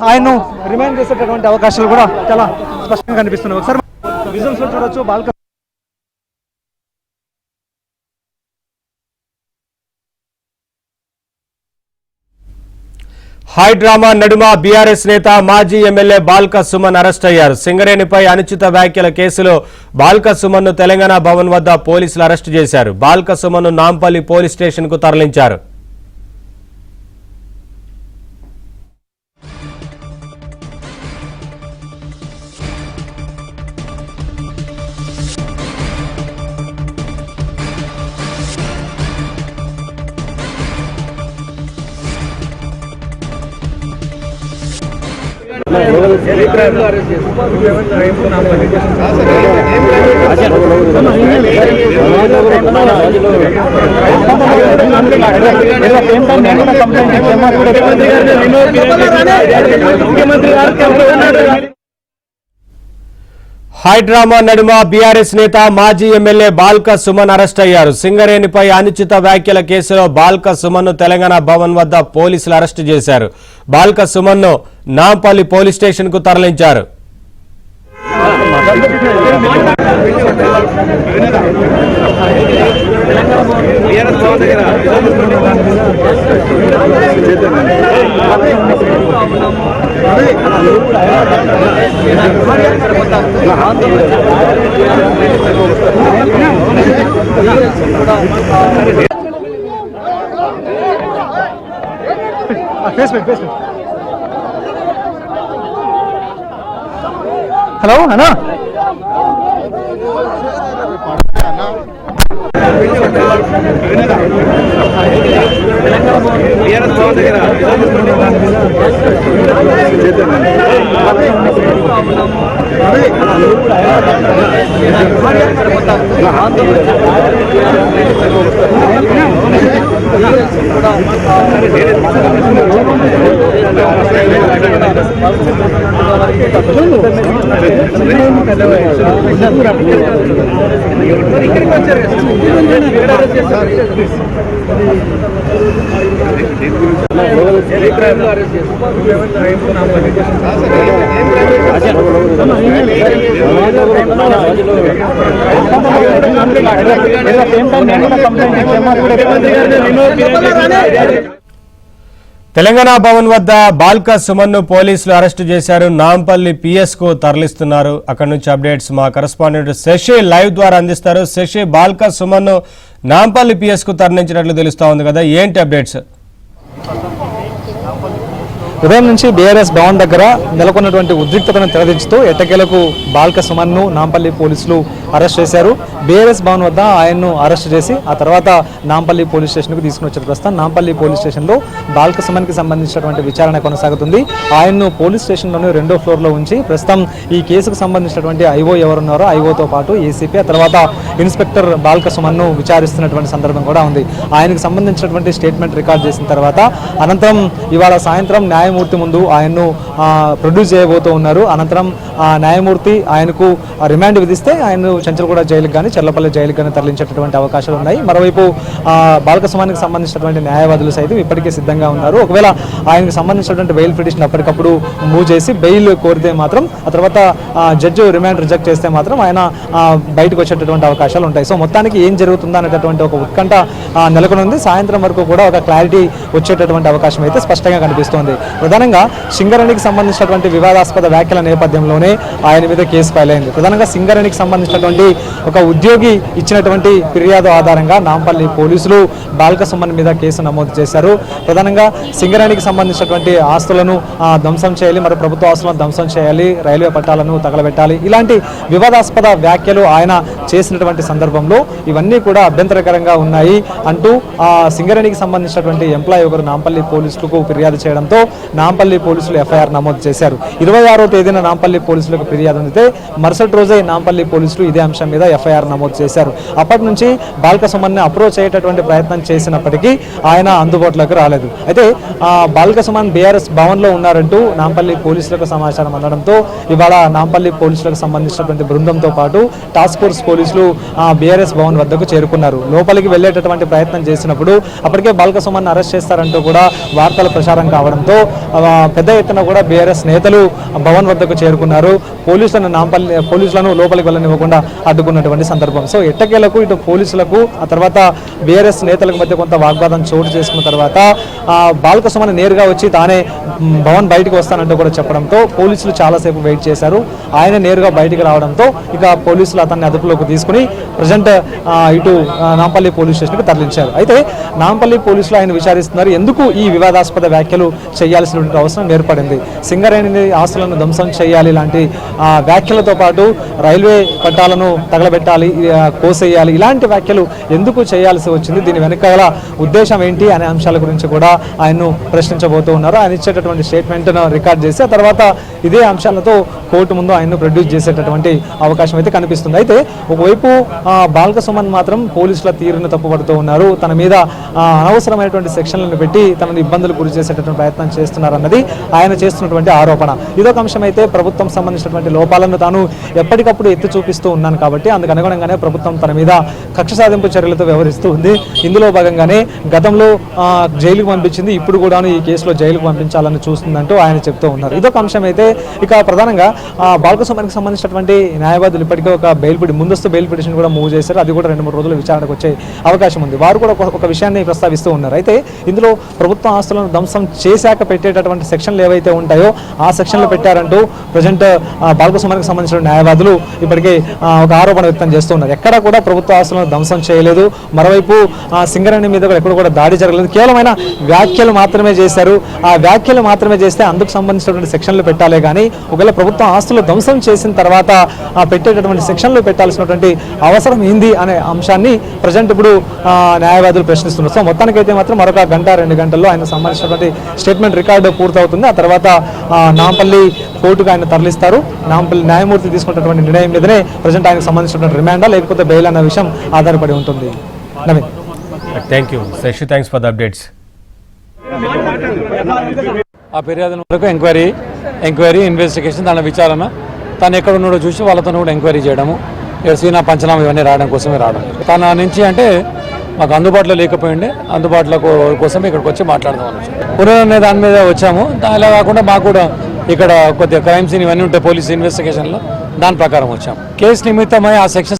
ఆయన్ను రిమైండ్ చేసేటటువంటి అవకాశాలు కూడా చాలా స్పష్టంగా కనిపిస్తున్నాయి. ఒకసారి విజువల్స్ లో చూడొచ్చు. బాల్క హై డ్రామా నడుమ బీఆర్ఎస్ నేత మాజీ ఎమ్మెల్యే బాల్క సుమన్ అరెస్ట్ అయ్యారు. సింగరేణిపై అనుచిత వ్యాఖ్యల కేసులో బాల్క సుమన్ ను తెలంగాణ భవన్ వద్ద పోలీసులు అరెస్టు చేశారు. బాల్క సుమన్ ను నాంపల్లి పోలీస్ స్టేషన్ కు తరలించారు. హై డ్రామా నడుమ బీఆర్ఎస్ నేత మాజీ ఎమ్మెల్యే బాల్క సుమన్ అరెస్ట్ అయ్యారు. సింగరేణిపై అనుచిత వ్యాఖ్యల కేసులో బాల్క సుమన్ ను తెలంగాణ భవన్ వద్ద పోలీసులు అరెస్టు చేశారు. బాల్క సుమన్ ను నాంపల్లి పోలీస్ స్టేషన్ కు తరలించారు. హలో అన్నా, తెలంగాణ భవన్ వద్ద బాల్క సుమన్ ను పోలీసులు అరెస్టు చేశారు. నాంపల్లి పిఎస్ కు తరలిస్తున్నారు. అక్కడి నుంచి అప్డేట్స్ మా కరెస్పాండెంట్ శశి లైవ్ ద్వారా అందిస్తారు. శశి, బాల్క సుమన్ ను నాంపల్లి పిఎస్ కు తరలించినట్లు తెలుస్తా ఉంది కదా, ఏంటి అప్డేట్స్? ఉదయం నుంచి బీఆర్ఎస్ భవన్ దగ్గర నెలకొన్నటువంటి ఉద్రిక్తతను తెరదించుతూ ఎట్టకేలకు బాల్క సుమన్ ను నాంపల్లి పోలీసులు అరెస్ట్ చేశారు. బీఆర్ఎస్ భవన్ వద్ద ఆయన్ను అరెస్ట్ చేసి ఆ తర్వాత నాంపల్లి పోలీస్ స్టేషన్కు తీసుకుని వచ్చారు. ప్రస్తుతం నాంపల్లి పోలీస్ స్టేషన్లో బాల్క సుమన్ కి సంబంధించినటువంటి విచారణ కొనసాగుతుంది. ఆయన్ను పోలీస్ స్టేషన్లోనే 2వ ఫ్లోర్లో ఉంచి ప్రస్తుతం ఈ కేసుకు సంబంధించినటువంటి ఐఓ ఎవరున్నారో ఐఓతో పాటు ఏసీపీ, ఆ తర్వాత ఇన్స్పెక్టర్ బాల్క సుమన్ ను విచారిస్తున్నటువంటి సందర్భం కూడా ఉంది. ఆయనకు సంబంధించినటువంటి స్టేట్మెంట్ రికార్డ్ చేసిన తర్వాత అనంతరం ఇవాళ సాయంత్రం న్యాయమూర్తి ముందు ఆయన్ను ప్రొడ్యూస్ చేయబోతూ ఉన్నారు. అనంతరం న్యాయమూర్తి ఆయనకు రిమాండ్ విధిస్తే ఆయన చంచల్గూడ జైలుకి కానీ చెర్లపల్లి జైలుకి కానీ తరలించేటటువంటి అవకాశాలు ఉన్నాయి. మరోవైపు బాల్క సుమన్కి సంబంధించినటువంటి న్యాయవాదులు సైతం ఇప్పటికే సిద్ధంగా ఉన్నారు. ఒకవేళ ఆయనకు సంబంధించినటువంటి బెయిల్ పిటిషన్ అప్పటికప్పుడు మూవ్ చేసి బెయిల్ కోరితే మాత్రం, ఆ తర్వాత జడ్జి రిమాండ్ రిజెక్ట్ చేస్తే మాత్రం ఆయన బయటకు వచ్చేటటువంటి అవకాశాలు ఉంటాయి. సో మొత్తానికి ఏం జరుగుతుందా అనేటటువంటి ఒక ఉత్కంఠ నెలకొని ఉంది. సాయంత్రం వరకు కూడా ఒక క్లారిటీ వచ్చేటటువంటి అవకాశం అయితే స్పష్టంగా కనిపిస్తోంది. ప్రధానంగా సింగరేణికి సంబంధించినటువంటి వివాదాస్పద వ్యాఖ్యల నేపథ్యంలోనే ఆయన మీద కేసు ఫైల్ అయింది. ప్రధానంగా సింగరేణికి సంబంధించినటువంటి ఒక ఉద్యోగి ఇచ్చినటువంటి ఫిర్యాదు ఆధారంగా నాంపల్లి పోలీసులు బాల్క సుమన్ మీద కేసు నమోదు చేశారు. ప్రధానంగా సింగరేణికి సంబంధించినటువంటి ఆస్తులను ధ్వంసం చేయాలి, మరి ప్రభుత్వ ఆస్తులను ధ్వంసం చేయాలి, రైల్వే పట్టాలను తగలబెట్టాలి, ఇలాంటి వివాదాస్పద వ్యాఖ్యలు ఆయన చేసినటువంటి సందర్భంలో ఇవన్నీ కూడా అభ్యంతరకరంగా ఉన్నాయి అంటూ సింగరేణికి సంబంధించినటువంటి ఎంప్లాయీ ఒకరు నాంపల్లి పోలీసులకు ఫిర్యాదు చేయడంతో నాంపల్లి పోలీసులు ఎఫ్ఐఆర్ నమోదు చేశారు. 26వ తేదీన నాంపల్లి పోలీసులకు ఫిర్యాదు అందితే మరుసటి రోజే నాంపల్లి పోలీసులు ఇదే ఇదే అంశం మీద ఎఫ్ఐఆర్ నమోదు చేశారు. అప్పటి నుంచి బాల్క సుమన్ని అప్రోచ్ అయ్యేటటువంటి ప్రయత్నం చేసినప్పటికీ ఆయన అందుబాటులోకి రాలేదు. అయితే బాల్క సుమన్ బీఆర్ఎస్ భవన్లో ఉన్నారంటూ నాంపల్లి పోలీసులకు సమాచారం అందడంతో ఇవాళ నాంపల్లి పోలీసులకు సంబంధించినటువంటి బృందంతో పాటు టాస్క్ ఫోర్స్ పోలీసులు బీఆర్ఎస్ భవన్ వద్దకు చేరుకున్నారు. లోపలికి వెళ్లేటటువంటి ప్రయత్నం చేసినప్పుడు అప్పటికే బాల్క సుమన్ అరెస్ట్ చేస్తారంటూ కూడా వార్తలు ప్రచారం కావడంతో పెద్ద ఎత్తున కూడా బీఆర్ఎస్ నేతలు భవన్ వద్దకు చేరుకున్నారు. పోలీసులను లోపలికి వెళ్ళనివ్వకుండా అడ్డుకున్నటువంటి సందర్భం. సో ఎట్టకేలకు ఇటు పోలీసులకు ఆ తర్వాత బీఆర్ఎస్ నేతలకు మధ్య కొంత వాగ్వాదం చోటు చేసుకున్న తర్వాత బాల్క సుమన్ నేరుగా వచ్చి తానే భవన్ బయటకు వస్తానంటూ కూడా చెప్పడంతో పోలీసులు చాలాసేపు వెయిట్ చేశారు. ఆయన నేరుగా బయటికి రావడంతో ఇక పోలీసులు అతన్ని అదుపులోకి తీసుకుని ప్రజెంట్ ఇటు నాంపల్లి పోలీస్ స్టేషన్కి తరలించారు. అయితే నాంపల్లి పోలీసులు ఆయన విచారిస్తున్నారు, ఎందుకు ఈ వివాదాస్పద వ్యాఖ్యలు చేయాల్సినటువంటి అవసరం ఏర్పడింది, సింగరేణి ఆస్తులను ధ్వంసం చేయాలి లాంటి వ్యాఖ్యలతో పాటు రైల్వే పట్టాలను తగలబెట్టాలి, కోసేయాలి, ఇలాంటి వ్యాఖ్యలు ఎందుకు చేయాల్సి వచ్చింది, దీని వెనకాల ఉద్దేశం ఏంటి అనే అంశాల గురించి కూడా ఆయన్ను ప్రశ్నించబోతూ ఉన్నారు. ఆయన ఇచ్చేటటువంటి స్టేట్మెంట్ను రికార్డ్ చేసి ఆ తర్వాత ఇదే అంశాలతో కోర్టు ముందు ఆయన్ను ప్రొడ్యూస్ చేసేటటువంటి అవకాశం అయితే కనిపిస్తుంది. అయితే ఒకవైపు బాల్క సుమన్ మాత్రం పోలీసుల తీరును తప్పుపడుతూ ఉన్నారు. తన మీద అనవసరమైనటువంటి సెక్షన్లను పెట్టి తనను ఇబ్బందులు గురి చేసేటటువంటి ప్రయత్నం చేస్తున్నారన్నది ఆయన చేస్తున్నటువంటి ఆరోపణ. ఇదొక అంశం అయితే ప్రభుత్వం సంబంధించినటువంటి లోపాలను తాను ఎప్పటికప్పుడు ఎత్తి చూపిస్తూ ఉన్నాను కాబట్టి అందుకు అనుగుణంగానే ప్రభుత్వం తన మీద కక్ష సాధింపు చర్యలతో వ్యవహరిస్తూ ఉంది. ఇందులో భాగంగానే గతంలో జైలుకు పంపించింది, ఇప్పుడు కూడా ఈ కేసులో జైలుకు పంపించాలని చూస్తుందంటూ ఆయన చెప్తూ ఉన్నారు. ఇదొక అంశం అయితే ఇక ప్రధానంగా బాల్క సుమన్కి సంబంధించినటువంటి న్యాయవాదులు ఇప్పటికే ఒక ముందస్తు బెయిల్ పిటిషన్ కూడా మూవ్ చేశారు. అది కూడా 2-3 రోజులు విచారణకు వచ్చే అవకాశం ఉంది. వారు కూడా ఒక విషయాన్ని ప్రస్తావిస్తూ ఉన్నారు. అయితే ఇందులో ప్రభుత్వ ఆస్తులను ధ్వంసం చేశాక పెట్టేటటువంటి సెక్షన్లు ఏవైతే ఉంటాయో ఆ సెక్షన్లు పెట్టారంటూ ప్రజెంట్ బాల్క సుమన్కి సంబంధించిన న్యాయవాదులు ఇప్పటికే ఒక ఆరోపణ వ్యక్తం చేస్తూ ఉన్నారు. ఎక్కడా కూడా ప్రభుత్వ ఆస్తులను ధ్వంసం చేయలేదు, మరోవైపు సింగరేణి మీద ఎక్కడ కూడా దాడి జరగలేదు, కేవలమైన వ్యాఖ్యలు మాత్రమే చేశారు. ఆ వ్యాఖ్యలు మాత్రమే చేస్తే అందుకు సంబంధించినటువంటి సెక్షన్లు పెట్టాలే కానీ ఒకవేళ ప్రభుత్వ ఆస్తులు ధ్వంసం చేసిన తర్వాత పెట్టేటటువంటి సెక్షన్లు పెట్టాల్సినటువంటి అవసరం ఏంది అనే అంశాన్ని ప్రజెంట్ ఇప్పుడు న్యాయవాదులు ప్రశ్నిస్తున్నారు. సో మొత్తానికైతే మాత్రం మరొక 1-2 గంటల్లో ఆయన సంబంధించినటువంటి స్టేట్మెంట్ రికార్డు పూర్తవుతుంది. ఆ తర్వాత నాంపల్లి కోర్టుకు ఆయన తరలిస్తారు. నాంపల్లి న్యాయమూర్తి తీసుకున్నటువంటి నిర్ణయం మీదనే ప్రజెంట్ ఆయనకు సంబంధించినటువంటి రిమాండా లేకపోతే బెయిల్ అన్న విషయం ఆధారపడి ఉంటుంది. Naveen, thank you Shashi, thanks for the updates. ఆ ఫిర్యాదు వరకు ఎంక్వైరీ ఇన్వెస్టిగేషన్, దాని విచారణ, తను ఎక్కడ ఉన్నాడో చూసి వాళ్ళతో కూడా ఎంక్వైరీ చేయడము, సీనా పంచనామా ఇవన్నీ రావడం కోసమే రావడం. తన నుంచి అంటే మాకు అందుబాటులో లేకపోయిండే, అందుబాటులో కోసం ఇక్కడికి వచ్చి మాట్లాడదామని పునరుద్ధరణ దాని మీద వచ్చాము. అలా కాకుండా మాకు కూడా ఇక్కడ కొద్దిగా క్రైమ్ సీన్ ఇవన్నీ ఉంటాయి పోలీస్ ఇన్వెస్టిగేషన్లో, దాని ప్రకారం వచ్చాము. కేసు నిమిత్తమై ఆ సెక్షన్